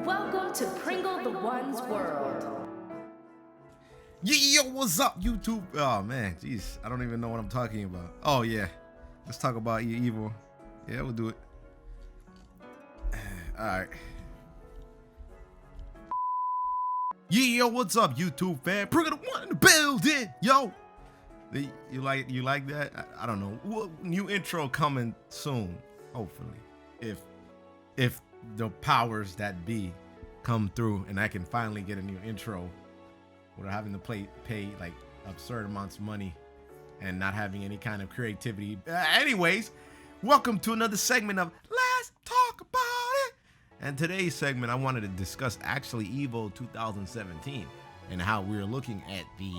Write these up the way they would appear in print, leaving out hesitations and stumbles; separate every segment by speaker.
Speaker 1: Welcome to PringleTheOne's world.
Speaker 2: Yo, what's up, YouTube? Oh man, jeez, I don't even know what I'm talking about. Oh yeah, let's talk about Evo. Yeah, we'll do it. All right. Yo, what's up, YouTube fan? PringleTheOne in the building, yo. You like that? I don't know. New intro coming soon, hopefully. If the powers that be come through and I can finally get a new intro without having to pay like absurd amounts of money and not having any kind of creativity. Anyways, welcome to another segment of Let's Talk About It. And today's segment, I wanted to discuss actually Evo 2017 and how we're looking at the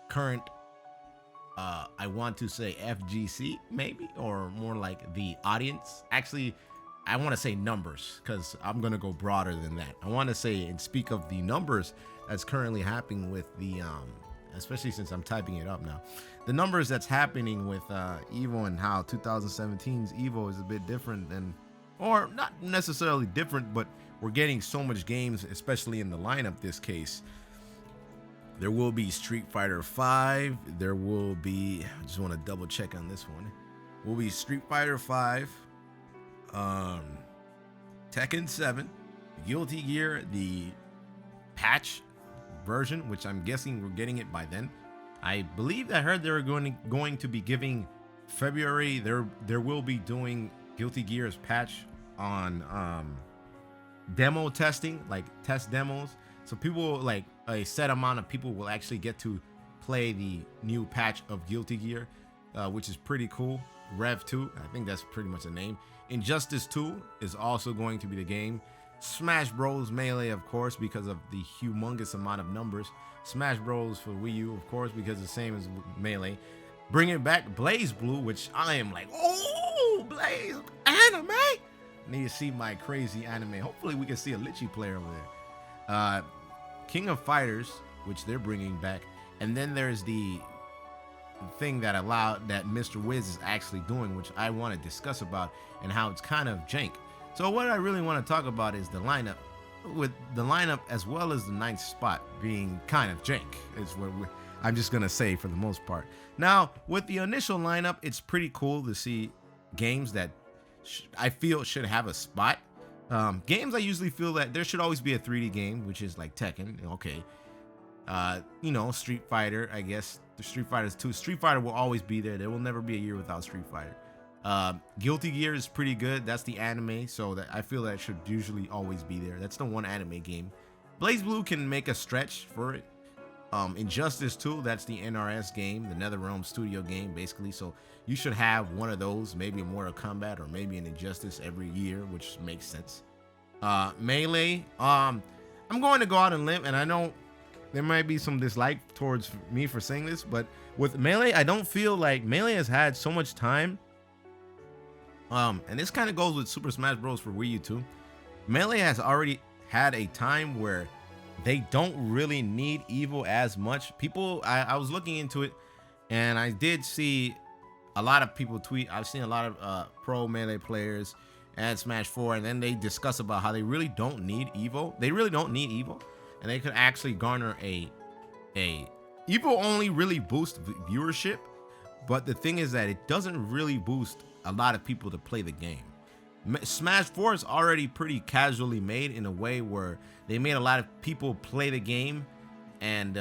Speaker 2: current, I want to say FGC maybe, or more like the audience. Actually, I want to say numbers because I'm going to go broader than that. I want to say and speak of the numbers that's currently happening with the, especially since I'm typing it up now, the numbers that's happening with Evo and how 2017's Evo is a bit different than, or not necessarily different, but we're getting so much games, especially in the lineup this case. There will be Street Fighter 5. There will be, I just want to double check on this one. Will be Street Fighter 5. Tekken 7, Guilty Gear, the patch version, which I'm guessing we're getting it by then. I believe I heard they were going to be giving February. There will be doing Guilty Gear's patch on demo testing, like test demos. So people, like a set amount of people, will actually get to play the new patch of Guilty Gear, which is pretty cool. Rev 2, I think that's pretty much the name. Injustice 2 is also going to be the game. Smash Bros. Melee, of course, because of the humongous amount of numbers. Smash Bros. For Wii U, of course, because the same as Melee. Bringing back Blaze Blue, which I am like, oh, Blaze anime. I need to see my crazy anime. Hopefully we can see a Litchi player over there. King of Fighters, which they're bringing back. And then there's the thing that Mr. Wiz is actually doing, which I want to discuss about and how it's kind of jank. So what I really want to talk about is the lineup, with the lineup as well as the ninth spot being kind of jank is what I'm just gonna say for the most part. Now with the initial lineup, it's pretty cool to see games that I feel should have a spot. Games I usually feel that there should always be a 3D game, which is like Tekken. Okay, Street Fighter, I guess. The Street Fighter 2. Street Fighter will always be there. There will never be a year without Street Fighter. Guilty Gear is pretty good. That's the anime, so that I feel that should usually always be there. That's the one anime game. Blaze Blue can make a stretch for it. Injustice 2, that's the NRS game, the NetherRealm Studio game, basically. So you should have one of those, maybe a Mortal Kombat or maybe an Injustice every year, which makes sense. Melee, I'm going to go out and limb, and I know there might be some dislike towards me for saying this, but with Melee, I don't feel like Melee has had so much time. And this kind of goes with Super Smash Bros. For Wii U too. Melee has already had a time where they don't really need Evo as much. People, I was looking into it, and I did see a lot of people tweet. I've seen a lot of pro Melee players at Smash 4, and then they discuss about how they really don't need Evo. They really don't need Evo. And they could actually garner a Evo only really boost viewership, but the thing is that it doesn't really boost a lot of people to play the game. Smash 4 is already pretty casually made in a way where they made a lot of people play the game, and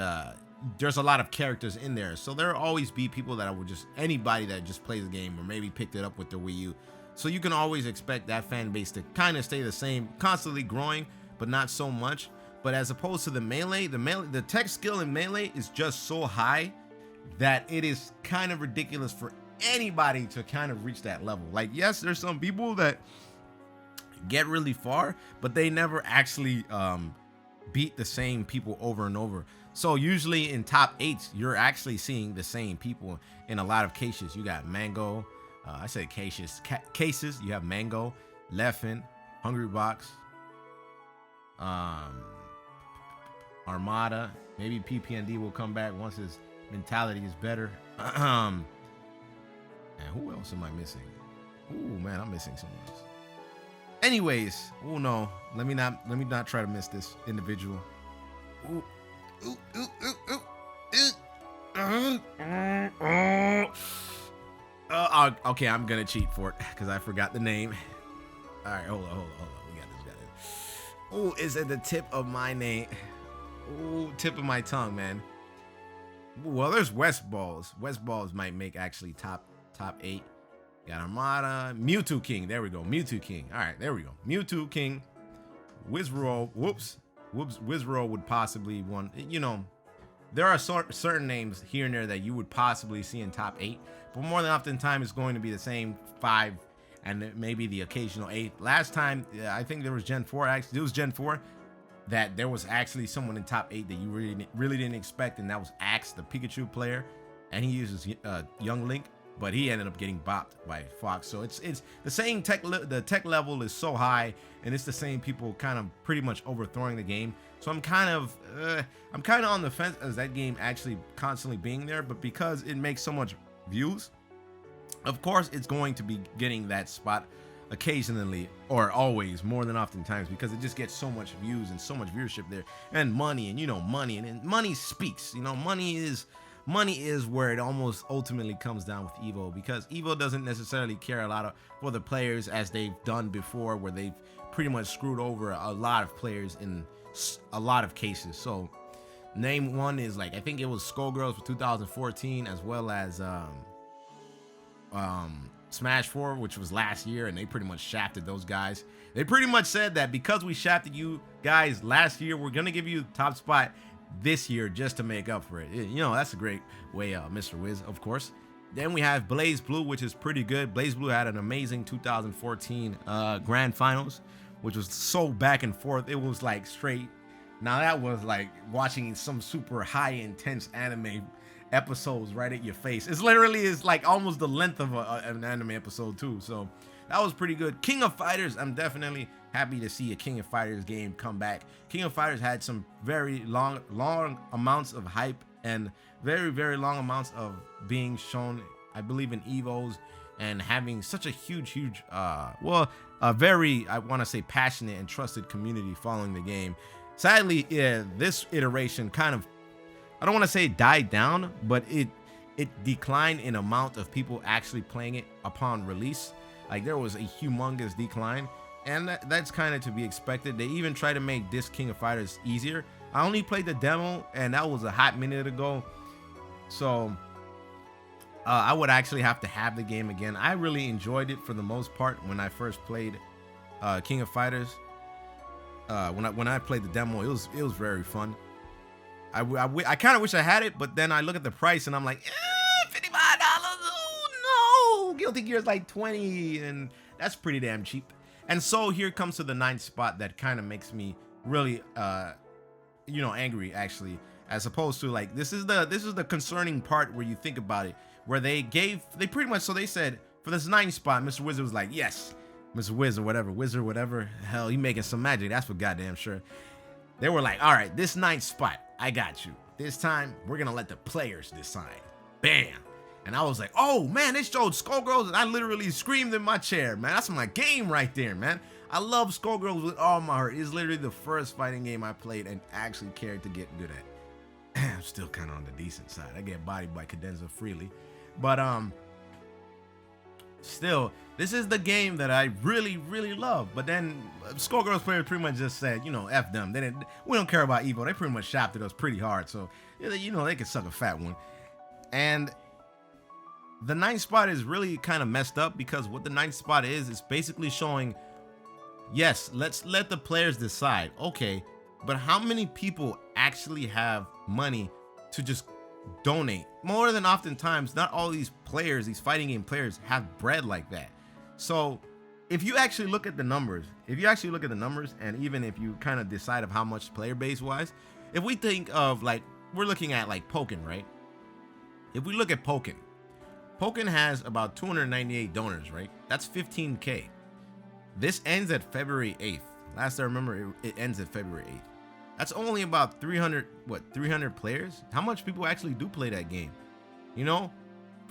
Speaker 2: there's a lot of characters in there, so there'll always be people that will just, anybody that just plays the game or maybe picked it up with their Wii U. So you can always expect that fan base to kind of stay the same, constantly growing, but not so much. But as opposed to the Melee, the tech skill in Melee is just so high that it is kind of ridiculous for anybody to kind of reach that level. Like, yes, there's some people that get really far, but they never actually beat the same people over and over. So usually in top 8s, you're actually seeing the same people in a lot of cases. You got Mango, I said cases. You have Mango, Leffen, Hungry Box, Armada, maybe PPND will come back once his mentality is better. And who else am I missing? Ooh, man, I'm missing someone else. Anyways, oh no, let me not try to miss this individual. Ooh, ooh, ooh, ooh, ooh, okay, I'm gonna cheat for it because I forgot the name. All right, hold on. We got this. Oh, it's at the tip of my name. Oh, tip of my tongue, man. Well, there's West Balls. West Balls might make actually top 8. Got Armada, Mewtwo King. There we go, Mewtwo King. All right, there we go, Mewtwo King. Wizroll. Wizroll would possibly one. You know, there are certain names here and there that you would possibly see in top 8, but more than often time it's going to be the same 5 and maybe the occasional 8. Last time, I think there was Gen 4. Actually, it was Gen 4 that there was actually someone in top 8 that you really didn't expect, and that was Axe, the Pikachu player, and he uses Young Link, but he ended up getting bopped by Fox. So it's the same the tech level is so high, and it's the same people kind of pretty much overthrowing the game. So I'm kind of on the fence as that game actually constantly being there, but because it makes so much views, of course it's going to be getting that spot occasionally or always, more than oftentimes, because it just gets so much views and so much viewership there, and money, and money speaks. Money is where it almost ultimately comes down with Evo, because Evo doesn't necessarily care a lot for the players as they've done before, where they've pretty much screwed over a lot of players in a lot of cases. So name one is, like, I think it was Skullgirls for 2014, as well as Smash 4, which was last year, and they pretty much shafted those guys. They pretty much said that because we shafted you guys last year, we're gonna give you top spot this year just to make up for it. That's a great way, Mr. Wiz, of course. Then we have Blaze Blue, which is pretty good. Blaze Blue had an amazing 2014 grand finals, which was so back and forth. It was like straight. Now that was like watching some super high intense anime episodes right at your face. It's literally is like almost the length of an anime episode too. So that was pretty good. King of Fighters, I'm definitely happy to see a King of Fighters game come back. King of Fighters had some very long amounts of hype and very, very long amounts of being shown, I believe, in Evos, and having such a huge a very, I want to say, passionate and trusted community following the game. Sadly, this iteration kind of, I don't want to say died down, but it declined in amount of people actually playing it upon release. Like, there was a humongous decline, and that's kind of to be expected. They even tried to make this King of Fighters easier. I only played the demo, and that was a hot minute ago, so I would actually have to have the game again. I really enjoyed it for the most part when I first played King of Fighters. When I played the demo, it was very fun. I kind of wish I had it, but then I look at the price and I'm like, $55. Oh, no, Guilty Gear is like 20, and that's pretty damn cheap. And so here comes to the 9th spot that kind of makes me really, angry, actually, as opposed to, like, this is the concerning part where you think about it, where they pretty much, so they said for this 9th spot, Mr. Wizard was like, yes, Mr. Wizard, whatever, hell, he making some magic, that's for goddamn sure. They were like, all right, this 9th spot, I got you. This time, we're gonna let the players decide. Bam. And I was like, oh man, they showed Skullgirls, and I literally screamed in my chair, man. That's my game right there, man. I love Skullgirls with all my heart. It's literally the first fighting game I played and actually cared to get good at. I'm still kind of on the decent side. I get bodied by Cadenza freely. But still, this is the game that I really, really love. But then Skullgirls players pretty much just said, F them. We don't care about Evo. They pretty much shafted us pretty hard. So, they could suck a fat one. And the 9th spot is really kind of messed up, because what the 9th spot is basically showing, yes, let's let the players decide. Okay, but how many people actually have money to just donate? More than oftentimes, not all these players, these fighting game players, have bread like that. So if you actually look at the numbers, and even if you kind of decide of how much player base wise, if we think of, like, we're looking at like Pokken, right? If we look at Pokken has about 298 donors, right? That's 15K. This ends at February 8th. Last I remember, it ends at February 8th. That's only about 300 players? How much people actually do play that game?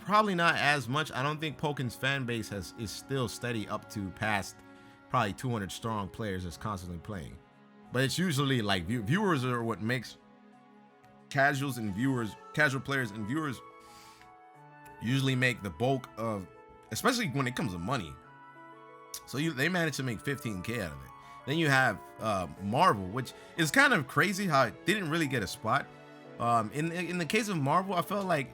Speaker 2: Probably not as much. I don't think Pokken's fan base is still steady up to past probably 200 strong players that's constantly playing. But it's usually like viewers are what makes casual players and viewers usually make the bulk of, especially when it comes to money. So they managed to make 15K out of it. Then you have Marvel, which is kind of crazy how it didn't really get a spot. In the case of Marvel, I felt like,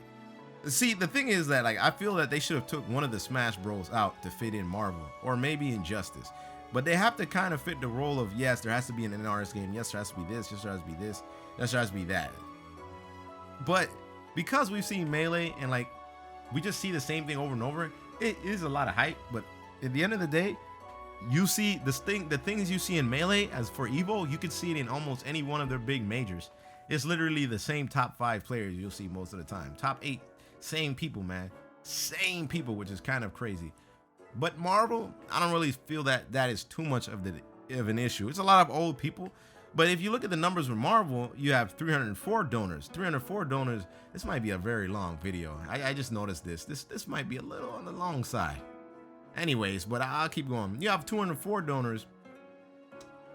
Speaker 2: see, the thing is that like I feel that they should have took one of the Smash Bros out to fit in Marvel, or maybe Injustice. But they have to kind of fit the role of, yes, there has to be an NRS game, yes, there has to be this, yes, there has to be this, yes, there has to be that. But because we've seen Melee and like we just see the same thing over and over, it is a lot of hype. But at the end of the day, you see the things you see in Melee as for Evo, you can see it in almost any one of their big majors. It's literally the same top 5 players you'll see most of the time. Top 8, same people, man. Same people, which is kind of crazy. But Marvel, I don't really feel that is too much of an issue. It's a lot of old people. But if you look at the numbers for Marvel, you have 304 donors. 304 donors. This might be a very long video. I just noticed this. This might be a little on the long side. Anyways, but I'll keep going. You have 204 donors.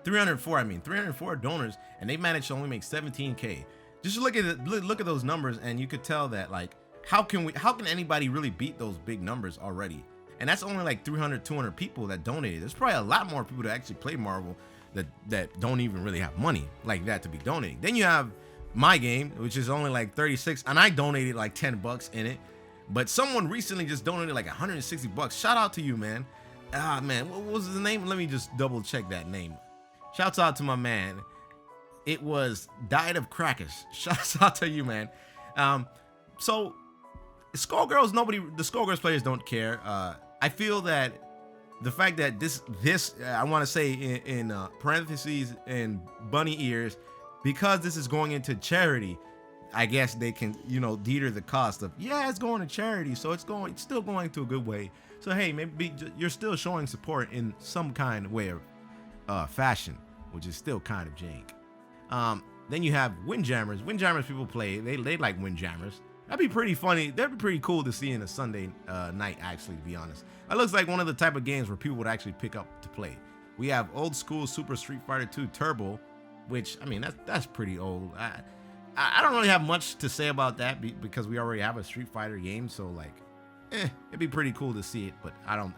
Speaker 2: 304 donors, and they managed to only make 17K. Just look at those numbers, and you could tell that like how can anybody really beat those big numbers already? And that's only like 300, 200 people that donated. There's probably a lot more people that actually play Marvel that don't even really have money like that to be donating. Then you have my game, which is only like 36, and I donated like 10 bucks in it. But someone recently just donated like 160 bucks. Shout out to you, man. Man, what was his name? Let me just double check that name. Shouts out to my man. It was Diet of Crackers. Shouts out to you, man. So Skullgirls, the Skullgirls players don't care. I feel that the fact that this I want to say in parentheses and bunny ears, because this is going into charity, I guess they can, deter the cost of, yeah, it's going to charity, so it's still going to a good way. So hey, maybe you're still showing support in some kind of way of fashion, which is still kind of jank. Then you have Windjammers. Windjammers people play. They like Windjammers. That'd be pretty funny. That'd be pretty cool to see in a Sunday night, actually, to be honest. That looks like one of the type of games where people would actually pick up to play. We have old school Super Street Fighter 2 Turbo, which, I mean, that's pretty old. I don't really have much to say about that because we already have a Street Fighter game, so like, it'd be pretty cool to see it, but I don't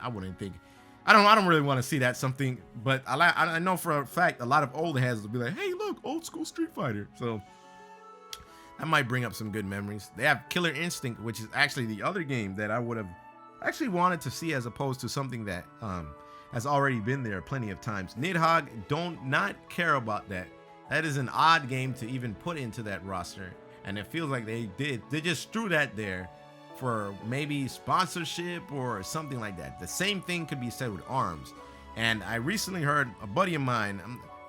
Speaker 2: really want to see that something, but I know for a fact a lot of old heads will be like, hey, look, old school Street Fighter. So that might bring up some good memories. They have Killer Instinct, which is actually the other game that I would have actually wanted to see as opposed to something that has already been there plenty of times. Nidhogg, don't not care about that. That is an odd game to even put into that roster, and it feels like they just threw that there for maybe sponsorship or something like that. The same thing could be said with ARMS. And I recently heard a buddy of mine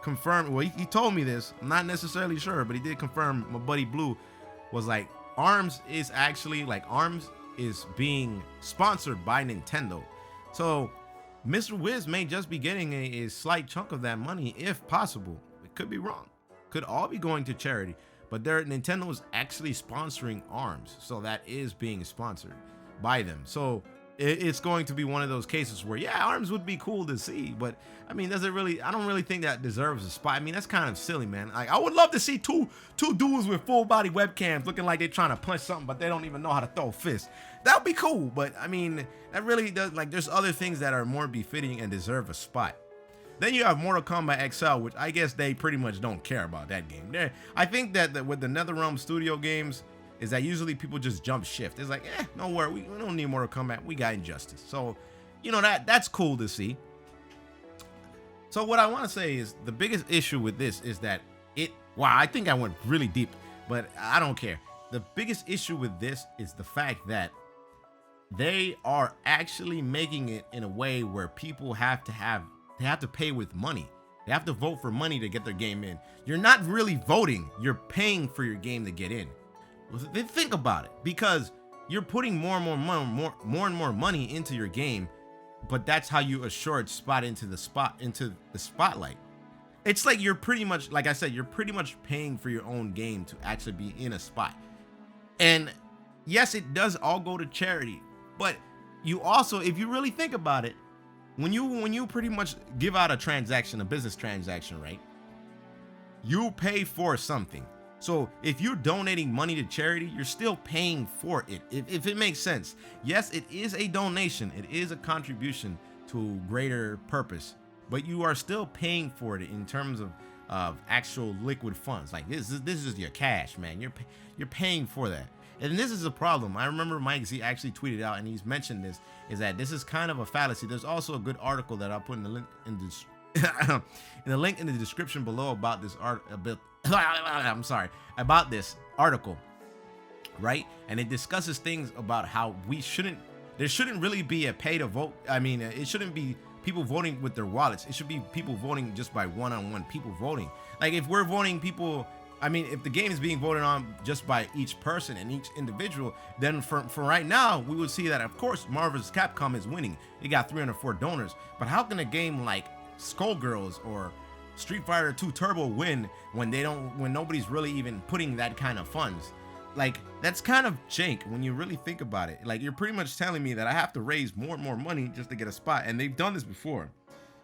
Speaker 2: confirm, well, he told me this, I'm not necessarily sure, but he did confirm, my buddy Blue was like, ARMS is being sponsored by Nintendo. So Mr. Wiz may just be getting a slight chunk of that money if possible. It could be wrong. Could all be going to charity. But Nintendo is actually sponsoring ARMS, so that is being sponsored by them. So it's going to be one of those cases where, yeah, ARMS would be cool to see, but I mean, I don't really think that deserves a spot. I mean, that's kind of silly, man. Like, I would love to see two dudes with full body webcams looking like they're trying to punch something, but they don't even know how to throw a fist. That would be cool, but I mean, that really does, like, there's other things that are more befitting and deserve a spot. Then you have Mortal Kombat XL, which I guess they pretty much don't care about that game. I think that with the NetherRealm Studio games is that usually people just jump shift. It's like, no worry, we don't need Mortal Kombat. We got Injustice. So, that's cool to see. So what I want to say is the biggest issue with this is that wow, I think I went really deep, but I don't care. The biggest issue with this is the fact that they are actually making it in a way where people have to pay with money. They have to vote for money to get their game in. You're not really voting, you're paying for your game to get in. Think about it, because you're putting more and more money into your game, but that's how you assure its spot into the spotlight. It's like you're pretty much, like I said, you're pretty much paying for your own game to actually be in a spot. And yes, it does all go to charity, but you also, if you really think about it, when you pretty much give out a transaction, a business transaction, right? You pay for something. So if you're donating money to charity, you're still paying for it. If it makes sense. Yes, it is a donation. It is a contribution to greater purpose, but you are still paying for it in terms of actual liquid funds. Like this is your cash, man. You're paying for that. And this is a problem. I remember Mike Z actually tweeted out, and he's mentioned this, is that this is kind of a fallacy. There's also a good article that I'll put in the link in this in the link in the description below about this about this article, right? And it discusses things about how there shouldn't really be a pay to vote. I mean, it shouldn't be people voting with their wallets. It should be people voting just by one-on-one people voting. Like if we're voting people, I mean, if the game is being voted on just by each person and each individual, then for right now, we would see that, of course, Marvel's Capcom is winning. It got 304 donors. But how can a game like Skullgirls or Street Fighter 2 Turbo win when nobody's really even putting that kind of funds? Like, that's kind of jank when you really think about it. Like, you're pretty much telling me that I have to raise more and more money just to get a spot. And they've done this before.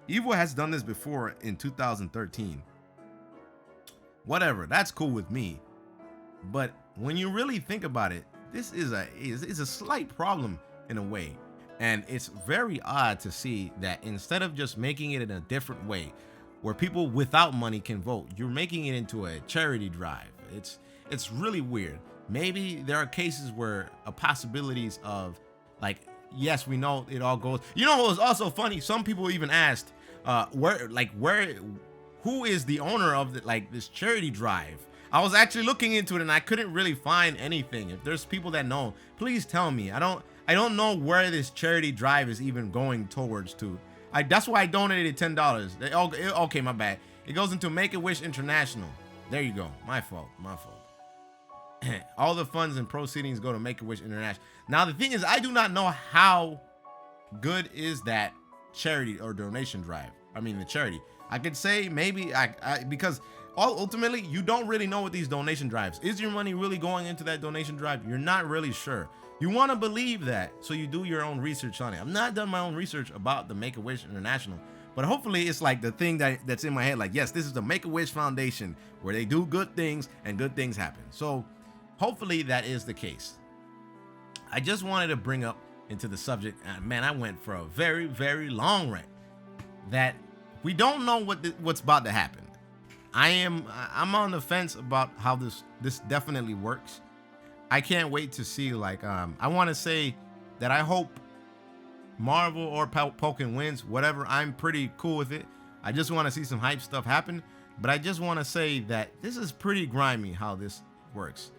Speaker 2: Evo has done this before in 2013. Whatever, that's cool with me. But when you really think about it, this is a slight problem in a way. And it's very odd to see that instead of just making it in a different way where people without money can vote, you're making it into a charity drive. It's really weird. Maybe there are cases where possibilities of, like, yes, we know it all goes. You know what was also funny? Some people even asked who is the owner of this charity drive. I was actually looking into it and I couldn't really find anything. If there's people that know, please tell me. I don't know where this charity drive is even going towards to. That's why I donated $10. Okay, my bad. It goes into Make-A-Wish International. There you go. My fault. All the funds and proceedings go to Make-A-Wish International. Now the thing is, I do not know how good is that charity or donation drive. I mean the charity. I could say maybe because ultimately you don't really know what these donation drives. Is your money really going into that donation drive? You're not really sure. You want to believe that, so you do your own research on it. I've not done my own research about the Make-A-Wish International, but hopefully it's like the thing that's in my head. Like, yes, this is the Make-A-Wish Foundation where they do good things and good things happen. So hopefully that is the case. I just wanted to bring up into the subject, man, I went for a very, very long rant, that we don't know what's about to happen. I'm on the fence about how this definitely works. I can't wait to see, I want to say that I hope Marvel or Pokken wins, whatever. I'm pretty cool with it. I just want to see some hype stuff happen, but I just want to say that this is pretty grimy how this works.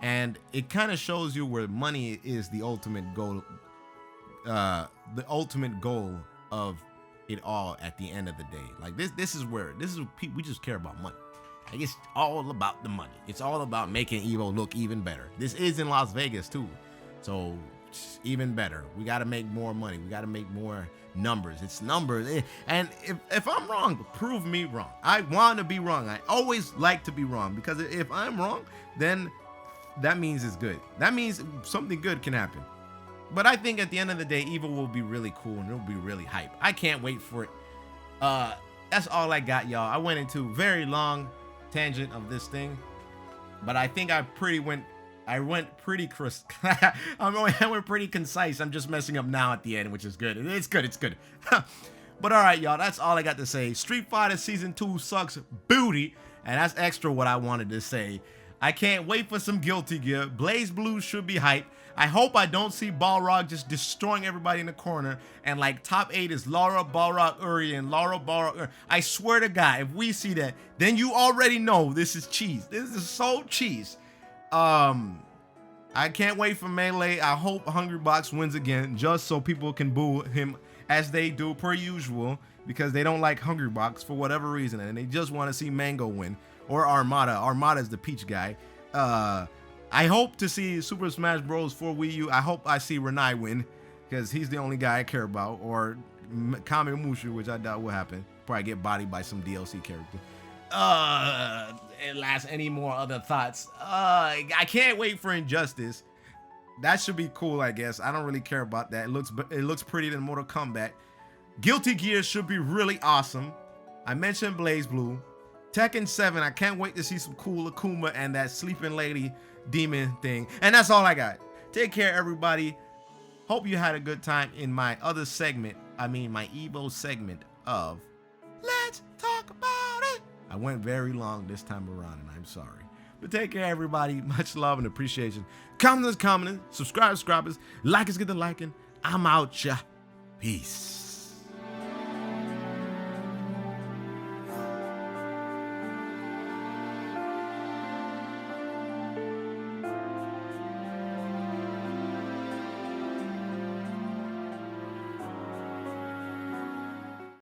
Speaker 2: And it kind of shows you where money is the ultimate goal of it all at the end of the day. Like this is we just care about money. Like, it's all about the money. It's all about making Evo look even better. This is in Las Vegas too, so even better. We got to make more money. We got to make more numbers. It's numbers. And if I'm wrong, prove me wrong. I want to be wrong. I always like to be wrong, because if I'm wrong, then that means it's good. That means something good can happen. But I think at the end of the day, Evo will be really cool and it'll be really hype. I can't wait for it. That's all I got, y'all. I went into a very long tangent of this thing, but I think I went pretty concise. I'm just messing up now at the end, which is good. It's good. But all right, y'all, that's all I got to say. Street Fighter Season 2 sucks booty, and that's extra what I wanted to say. I can't wait for some Guilty Gear. Blaze Blue should be hype. I hope I don't see Balrog just destroying everybody in the corner, and top 8 is Lara, Balrog, Uri, and Lara, Balrog, Uri. I swear to God, if we see that, then you already know this is cheese. This is so cheese. I can't wait for Melee. I hope Hungrybox wins again, just so people can boo him as they do per usual, because they don't like Hungrybox for whatever reason, and they just want to see Mango win, or Armada. Armada is the peach guy. I hope to see Super Smash Bros. For Wii U. I hope I see Renai win, because he's the only guy I care about, or Kame Mushu, which I doubt will happen. Probably get bodied by some DLC character. Last, any more other thoughts? I can't wait for Injustice. That should be cool, I guess. I don't really care about that. It looks prettier than Mortal Kombat. Guilty Gear should be really awesome. I mentioned Blaze Blue. Tekken 7, I can't wait to see some cool Akuma and that sleeping lady demon thing. And that's all I got. Take care, everybody. Hope you had a good time in my other segment. I mean, my Evo segment of Let's Talk About It. I went very long this time around, and I'm sorry. But take care, everybody. Much love and appreciation. Commenting, subscribers, like us, get the liking. I'm out, ya. Peace.